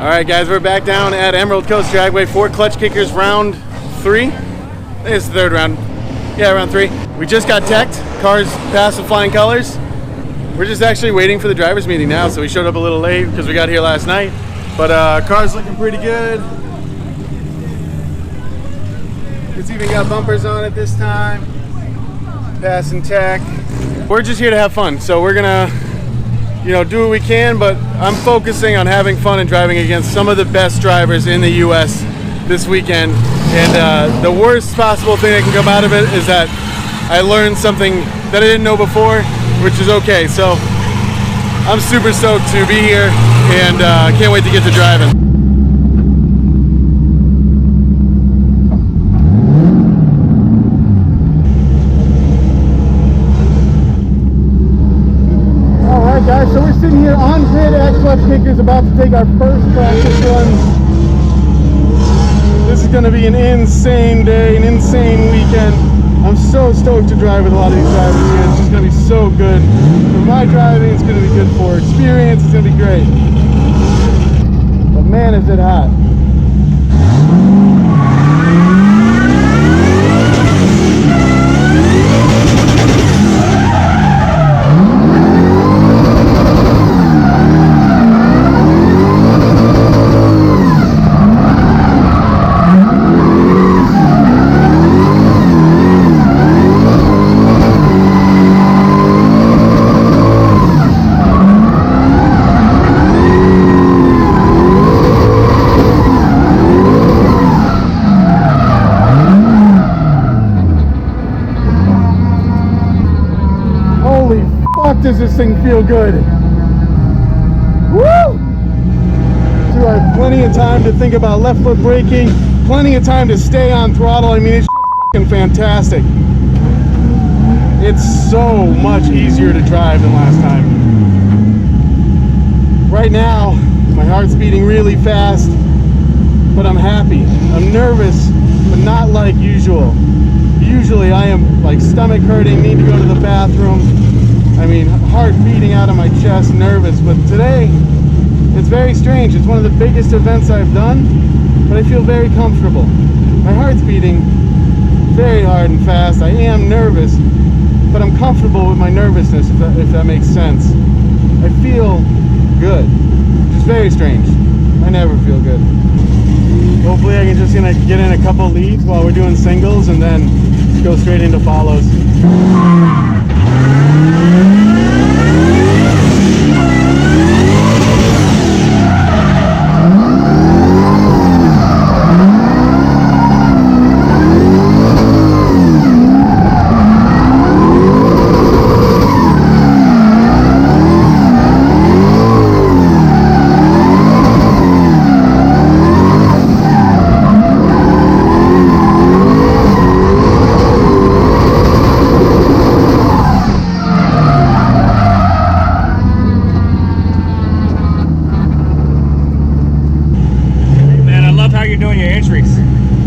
All right, guys, we're back down at Emerald Coast Dragway for Klutch Kickers round 3. I think it's the 3rd round. Yeah, round 3. We just got teched. Cars passed with flying colors. We're just actually waiting for the drivers meeting now, so we showed up a little late because we got here last night. But car's looking pretty good. It's even got bumpers on it this time. Passing tech. We're just here to have fun, so we're gonna, do what we can, but I'm focusing on having fun and driving against some of the best drivers in the US this weekend. And the worst possible thing that can come out of it is that I learned something that I didn't know before, which is okay. So I'm super stoked to be here, and can't wait to get to driving. Guys, so we're sitting here on grid at Klutch Kickers, about to take our first practice run. This is going to be an insane day, an insane weekend. I'm so stoked to drive with a lot of these drivers here. It's just going to be so good for my driving. It's going to be good for experience. It's going to be great. But man, is it hot. Does this thing feel good? Woo! So I have plenty of time to think about left foot braking, plenty of time to stay on throttle. I mean, it's just fucking fantastic. It's so much easier to drive than last time. Right now, my heart's beating really fast, but I'm happy. I'm nervous, but not like usual. Usually I am like stomach hurting, need to go to the bathroom. I mean, heart beating out of my chest, nervous, but today, it's very strange. It's one of the biggest events I've done, but I feel very comfortable. My heart's beating very hard and fast. I am nervous, but I'm comfortable with my nervousness, if that makes sense. I feel good, which is very strange. I never feel good. Hopefully I can just get in a couple leads while we're doing singles and then go straight into follows.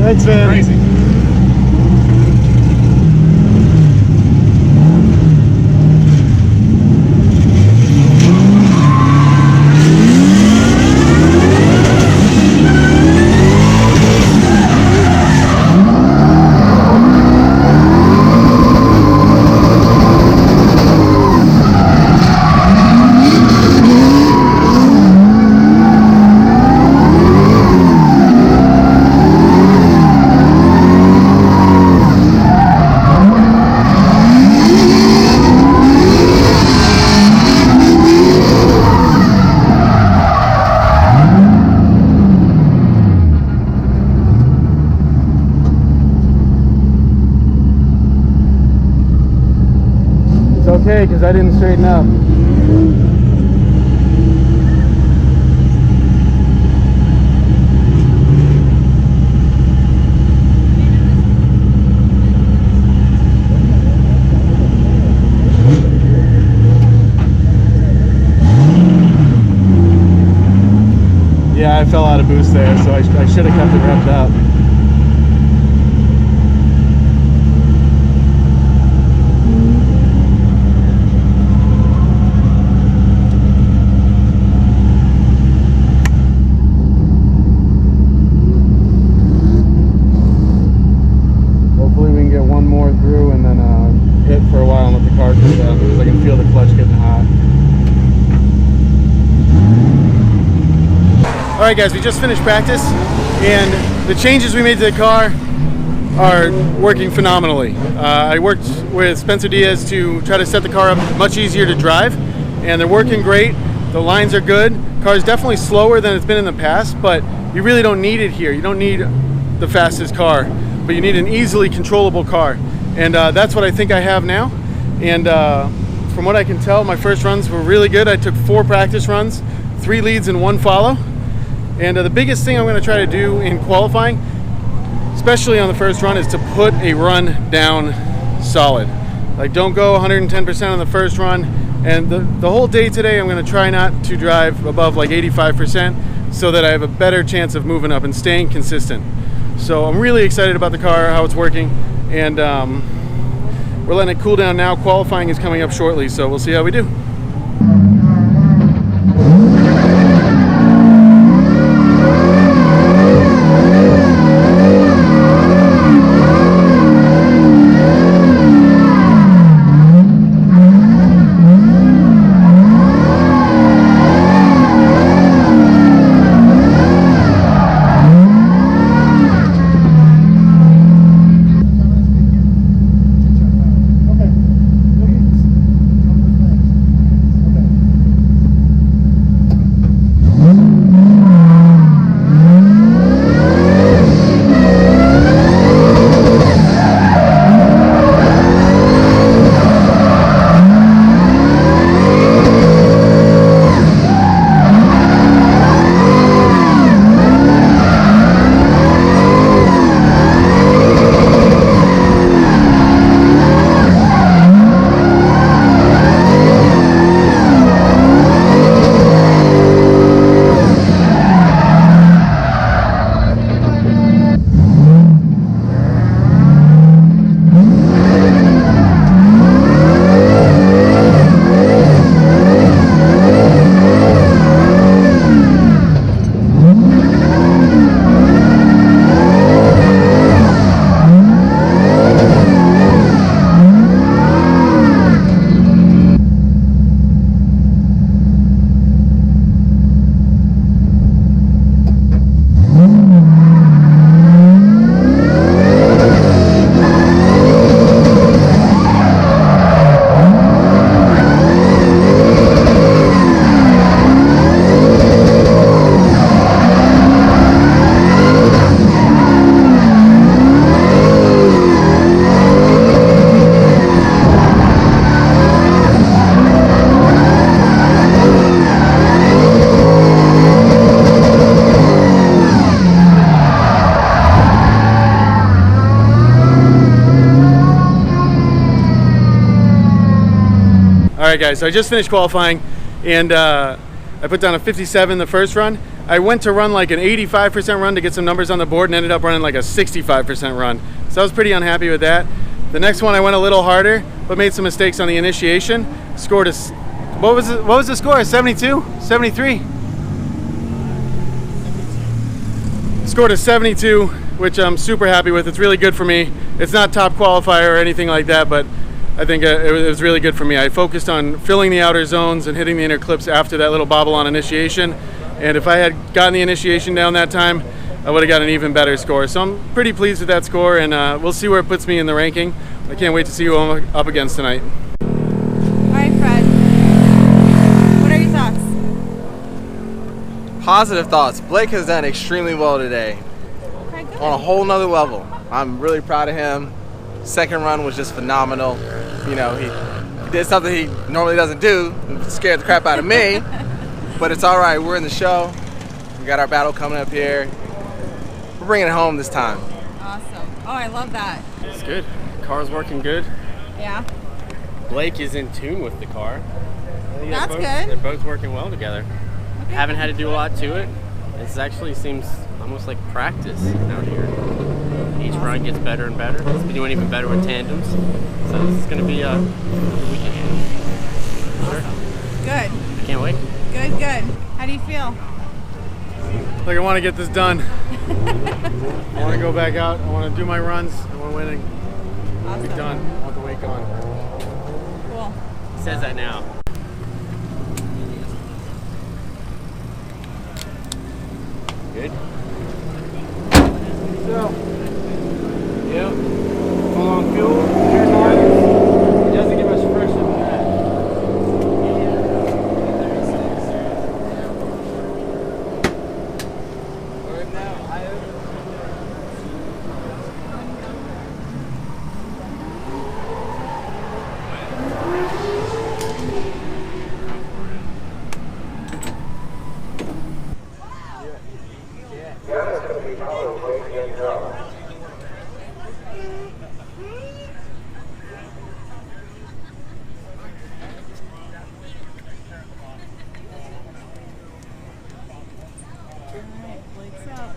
Thanks, man. Crazy. Okay, because I didn't straighten up. Yeah, I fell out of boost there, so I should have kept it revved up. Alright guys, we just finished practice, and the changes we made to the car are working phenomenally. I worked with Spencer Diaz to try to set the car up much easier to drive, and they're working great. The lines are good. Car's definitely slower than it's been in the past, but you really don't need it here. You don't need the fastest car, but you need an easily controllable car. And that's what I think I have now. And from what I can tell, my first runs were really good. I took 4 practice runs, 3 leads and 1 follow. And the biggest thing I'm going to try to do in qualifying, especially on the first run, is to put a run down solid. Like, don't go 110% on the first run. And the whole day today, I'm going to try not to drive above like 85% so that I have a better chance of moving up and staying consistent. So I'm really excited about the car, how it's working, and we're letting it cool down now. Qualifying is coming up shortly, so we'll see how we do. Alright guys, so I just finished qualifying, and I put down a 57 the first run. I went to run like an 85% run to get some numbers on the board and ended up running like a 65% run. So I was pretty unhappy with that. The next one I went a little harder, but made some mistakes on the initiation. Scored a, what was the score? 72? 73? Scored a 72, which I'm super happy with. It's really good for me. It's not top qualifier or anything like that, but I think it was really good for me. I focused on filling the outer zones and hitting the inner clips after that little bobble on initiation. And if I had gotten the initiation down that time, I would have got an even better score. So I'm pretty pleased with that score, and we'll see where it puts me in the ranking. I can't wait to see who I'm up against tonight. All right, Fred. What are your thoughts? Positive thoughts. Blake has done extremely well today. Okay, good. On a whole nother level. I'm really proud of him. Second run was just phenomenal. You know, he did something he normally doesn't do, scared the crap out of me, but it's all right. We're in the show. We got our battle coming up here. We're bringing it home this time. Awesome. Oh, I love that. It's good. Car's working good. Yeah. Blake is in tune with the car. I think That's good. good. They're both working well together. Okay. Haven't had to do a lot to it. This actually seems almost like practice out here. Each run gets better and better. It's been doing even better with tandems. So this is going to be a good weekend. Sure. Good. I can't wait. Good, good. How do you feel? Like, I want to get this done. I want to go back out. I want to do my runs. I want winning. Awesome. Be done. I want the weight gone. Cool. He says that now. What's up?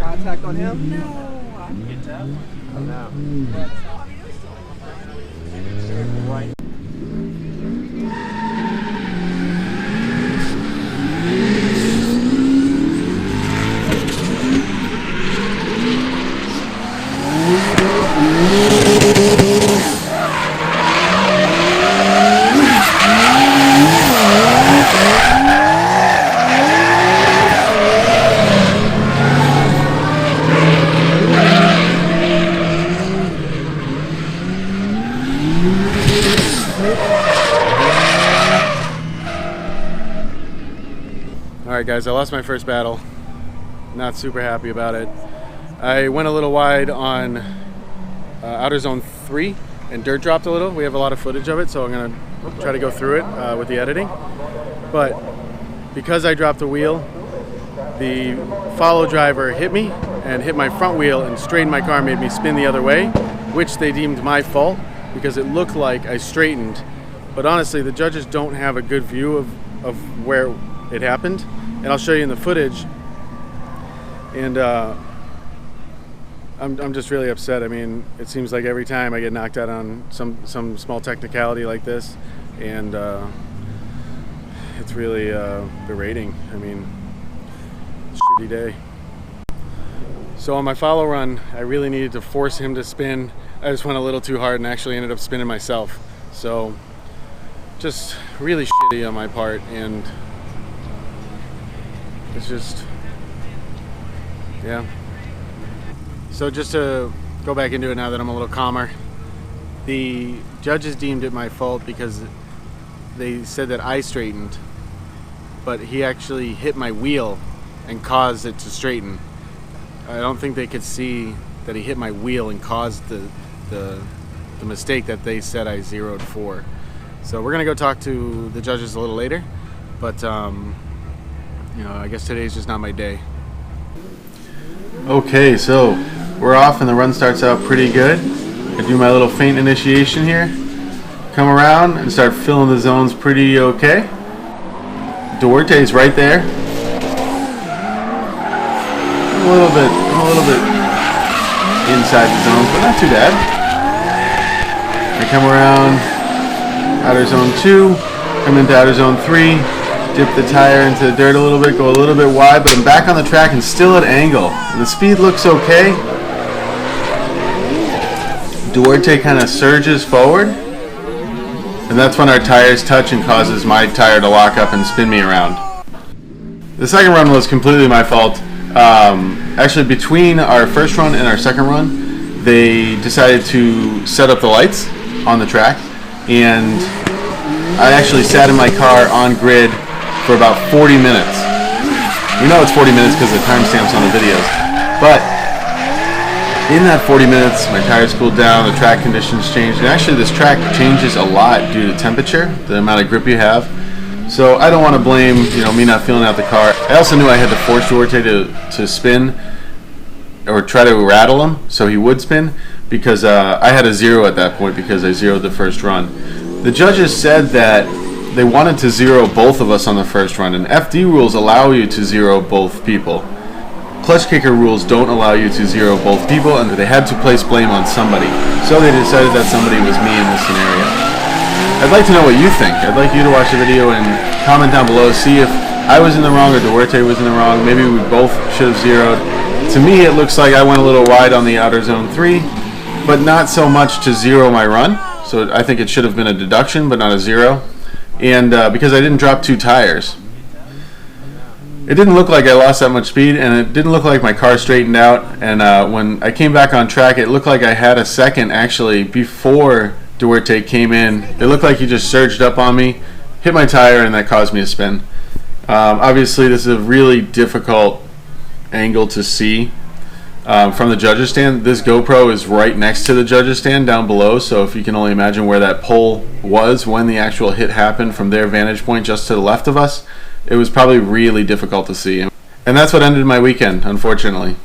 Contact on him? No. Right. Alright guys, I lost my first battle. Not super happy about it. I went a little wide on outer zone 3 and dirt dropped a little. We have a lot of footage of it, so I'm going to try to go through it with the editing. But because I dropped the wheel, the follow driver hit me and hit my front wheel and straightened my car, made me spin the other way, which they deemed my fault because it looked like I straightened. But honestly, the judges don't have a good view of where it happened. And I'll show you in the footage. And I'm just really upset. I mean, it seems like every time I get knocked out on some small technicality like this, and it's really berating. I mean, shitty day. So on my follow run, I really needed to force him to spin. I just went a little too hard and actually ended up spinning myself. So just really shitty on my part, and it's just, yeah. So just to go back into it now that I'm a little calmer, the judges deemed it my fault because they said that I straightened, but he actually hit my wheel and caused it to straighten. I don't think they could see that he hit my wheel and caused the mistake that they said I zeroed for. So we're gonna go talk to the judges a little later, but you know, I guess today's just not my day. Okay, so we're off and the run starts out pretty good. I do my little feint initiation here, come around and start filling the zones pretty okay. Duarte's right there. I'm a little bit inside the zones, but not too bad. I come around outer zone 2, come into outer zone 3, dip the tire into the dirt a little bit, go a little bit wide, but I'm back on the track and still at angle. The speed looks okay. Duarte kind of surges forward, and that's when our tires touch and causes my tire to lock up and spin me around. The second run was completely my fault. Actually, between our first run and our second run, they decided to set up the lights on the track, and I actually sat in my car on grid for about 40 minutes. You know it's 40 minutes because of the timestamps on the videos. But in that 40 minutes, my tires cooled down, the track conditions changed, and actually this track changes a lot due to temperature, the amount of grip you have. So I don't want to blame, me not feeling out the car. I also knew I had to force Duarte to spin or try to rattle him so he would spin, because I had a zero at that point because I zeroed the first run. The judges said that they wanted to zero both of us on the first run, and FD rules allow you to zero both people. Klutch Kicker rules don't allow you to zero both people, and they had to place blame on somebody. So they decided that somebody was me in this scenario. I'd like to know what you think. I'd like you to watch the video and comment down below, see if I was in the wrong or Duarte was in the wrong. Maybe we both should have zeroed. To me, it looks like I went a little wide on the outer zone 3, but not so much to zero my run. So I think it should have been a deduction, but not a zero. And because I didn't drop 2 tires. It didn't look like I lost that much speed, and it didn't look like my car straightened out. And when I came back on track, it looked like I had a second actually before Duarte came in. It looked like he just surged up on me, hit my tire, and that caused me to spin. Obviously, this is a really difficult angle to see from the judges' stand. This GoPro is right next to the judges' stand down below, so if you can only imagine where that pole was when the actual hit happened from their vantage point just to the left of us, it was probably really difficult to see. And that's what ended my weekend, unfortunately.